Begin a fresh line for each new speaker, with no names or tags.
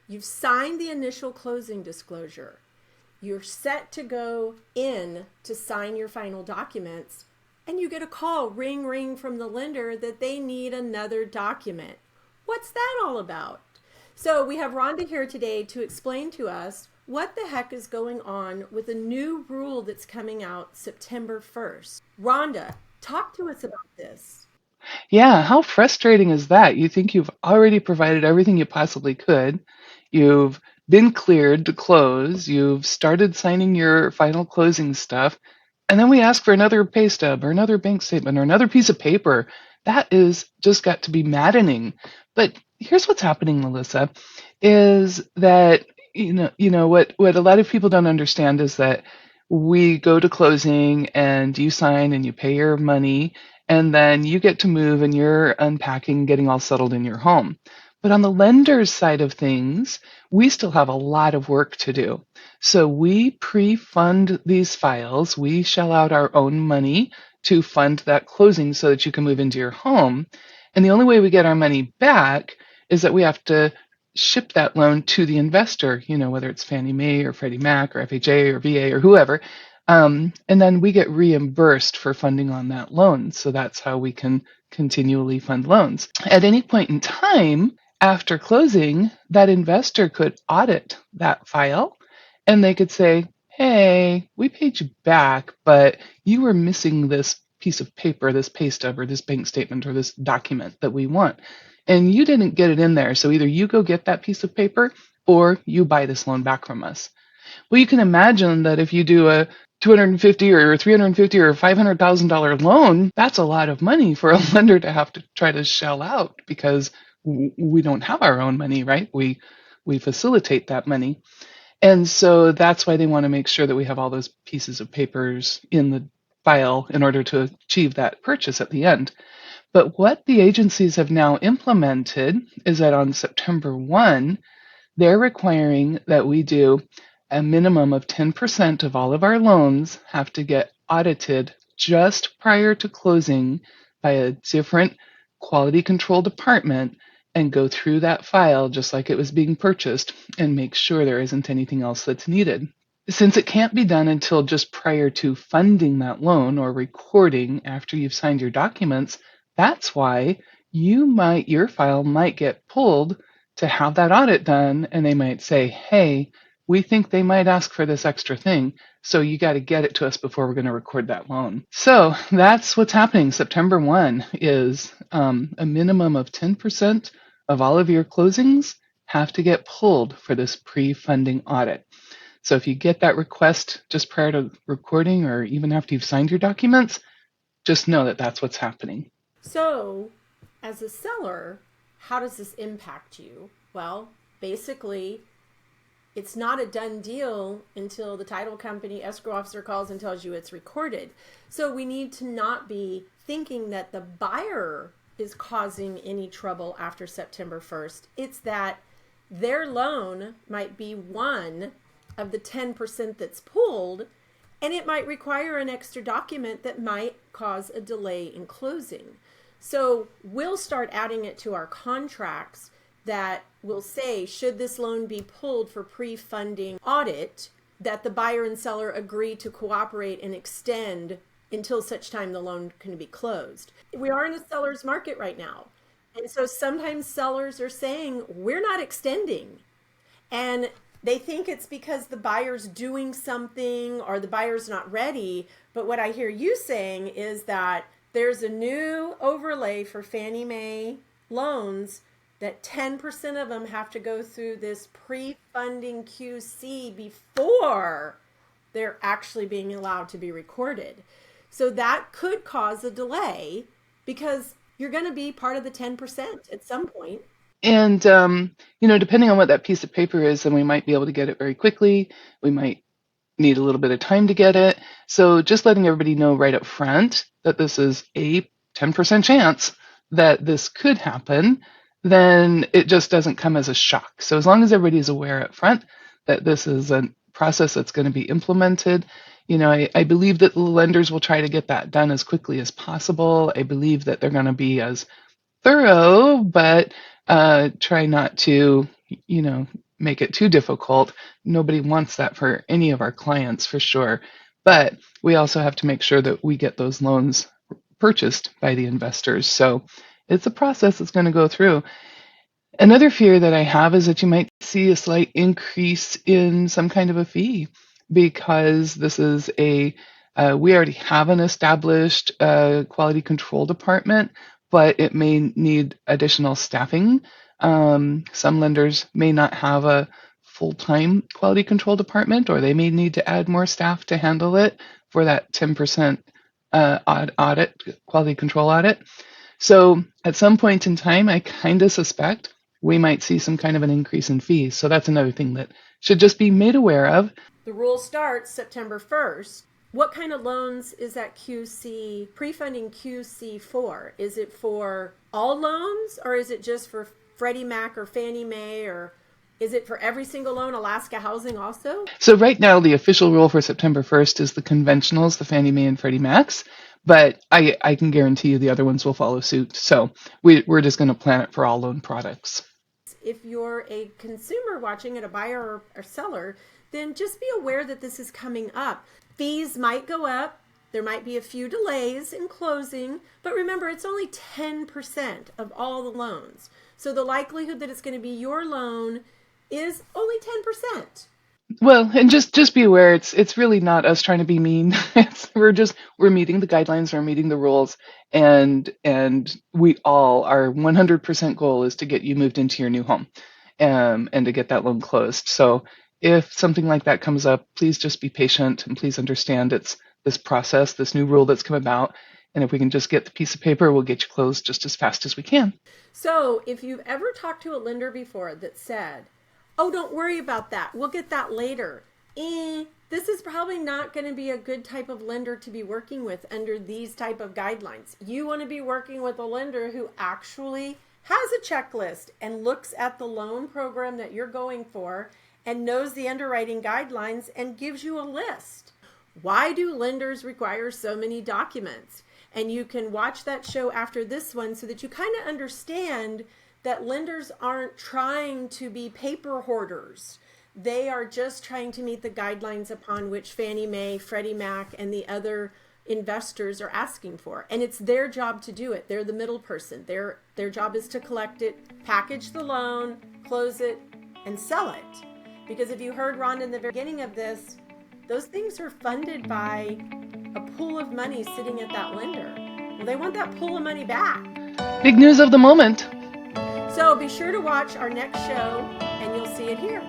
You've signed the initial closing disclosure. You're set to go in to sign your final documents, and you get a call, ring, ring from the lender that they need another document. What's that all about? So we have Rhonda here today to explain to us what the heck is going on with a new rule that's coming out September 1st. Rhonda, talk to us about this.
Yeah, how frustrating is that? You think you've already provided everything you possibly could. You've been cleared to close. You've started signing your final closing stuff. And then we ask for another pay stub or another bank statement or another piece of paper. That is just got to be maddening. But here's what's happening, Melissa, is that what a lot of people don't understand is that we go to closing and you sign and you pay your money and then you get to move and you're unpacking, getting all settled in your home. But on the lender's side of things, we still have a lot of work to do. So we pre-fund these files. We shell out our own money to fund that closing so that you can move into your home. And the only way we get our money back is that we have to ship that loan to the investor, whether it's Fannie Mae or Freddie Mac or FHA or VA or whoever. And then we get reimbursed for funding on that loan. So that's how we can continually fund loans. At any point in time after closing, that investor could audit that file and they could say, hey, we paid you back, but you were missing this piece of paper, this pay stub, or this bank statement, or this document that we want. And you didn't get it in there. So either you go get that piece of paper or you buy this loan back from us. Well, you can imagine that if you do a 250 or 350 or $500,000 loan, that's a lot of money for a lender to have to try to shell out because we don't have our own money, right? We facilitate that money. And so that's why they want to make sure that we have all those pieces of papers in the file in order to achieve that purchase at the end. But what the agencies have now implemented is that on September 1, they're requiring that we do a minimum of 10% of all of our loans have to get audited just prior to closing by a different quality control department and go through that file just like it was being purchased and make sure there isn't anything else that's needed. Since it can't be done until just prior to funding that loan or recording after you've signed your documents, that's why your file might get pulled to have that audit done, and they might say, hey, we think they might ask for this extra thing, so you got to get it to us before we're going to record that loan. So that's what's happening. September 1 is a minimum of 10% of all of your closings have to get pulled for this pre-funding audit. So if you get that request just prior to recording or even after you've signed your documents, just know that that's what's happening.
So, as a seller, how does this impact you? Well, basically, it's not a done deal until the title company escrow officer calls and tells you it's recorded. So we need to not be thinking that the buyer is causing any trouble after September 1st. It's that their loan might be one of the 10% that's pulled, and it might require an extra document that might cause a delay in closing. So we'll start adding it to our contracts that will say, should this loan be pulled for pre-funding audit, that the buyer and seller agree to cooperate and extend until such time the loan can be closed. We are in a seller's market right now. And so sometimes sellers are saying, we're not extending. And they think it's because the buyer's doing something or the buyer's not ready. But what I hear you saying is that there's a new overlay for Fannie Mae loans that 10% of them have to go through this pre-funding QC before they're actually being allowed to be recorded. So that could cause a delay because you're going to be part of the 10% at some point.
And, depending on what that piece of paper is, then we might be able to get it very quickly. We might need a little bit of time to get it. So just letting everybody know right up front that this is a 10% chance that this could happen, then it just doesn't come as a shock. So as long as everybody is aware up front that this is a process that's going to be implemented, I believe that the lenders will try to get that done as quickly as possible. I believe that they're going to be as thorough, but try not to, make it too difficult. Nobody wants that for any of our clients for sure. But we also have to make sure that we get those loans purchased by the investors. So it's a process that's going to go through. Another fear that I have is that you might see a slight increase in some kind of a fee because this is we already have an established quality control department, but it may need additional staffing. Some lenders may not have a full-time quality control department, or they may need to add more staff to handle it for that 10% quality control audit. So at some point in time, I kind of suspect we might see some kind of an increase in fees. So that's another thing that should just be made aware of.
The rule starts September 1st. What kind of loans is that QC, prefunding QC for? Is it for all loans, or is it just for Freddie Mac or Fannie Mae, or is it for every single loan, Alaska Housing also?
So right now, the official rule for September 1st is the conventionals, the Fannie Mae and Freddie Macs. But I can guarantee you the other ones will follow suit. So we're just going to plan it for all loan products.
If you're a consumer watching it, a buyer or seller, then just be aware that this is coming up. Fees might go up. There might be a few delays in closing, but remember, it's only 10% of all the loans. So the likelihood that it's going to be your loan is only 10%.
Well, and just be aware, it's really not us trying to be mean. We're meeting the guidelines, we're meeting the rules, and we all, our 100% goal is to get you moved into your new home, and to get that loan closed. So if something like that comes up, please just be patient and please understand it's this process, this new rule that's come about. And if we can just get the piece of paper, we'll get you closed just as fast as we can.
So if you've ever talked to a lender before that said, oh, don't worry about that, we'll get that later, this is probably not going to be a good type of lender to be working with under these type of guidelines. You want to be working with a lender who actually has a checklist and looks at the loan program that you're going for and knows the underwriting guidelines and gives you a list. Why do lenders require so many documents? And you can watch that show after this one so that you kind of understand that lenders aren't trying to be paper hoarders. They are just trying to meet the guidelines upon which Fannie Mae, Freddie Mac, and the other investors are asking for. And it's their job to do it. They're the middle person. Their job is to collect it, package the loan, close it, and sell it. Because if you heard Ron in the beginning of this, those things are funded by a pool of money sitting at that lender. Well, they want that pool of money back.
Big news of the moment.
So be sure to watch our next show and you'll see it here.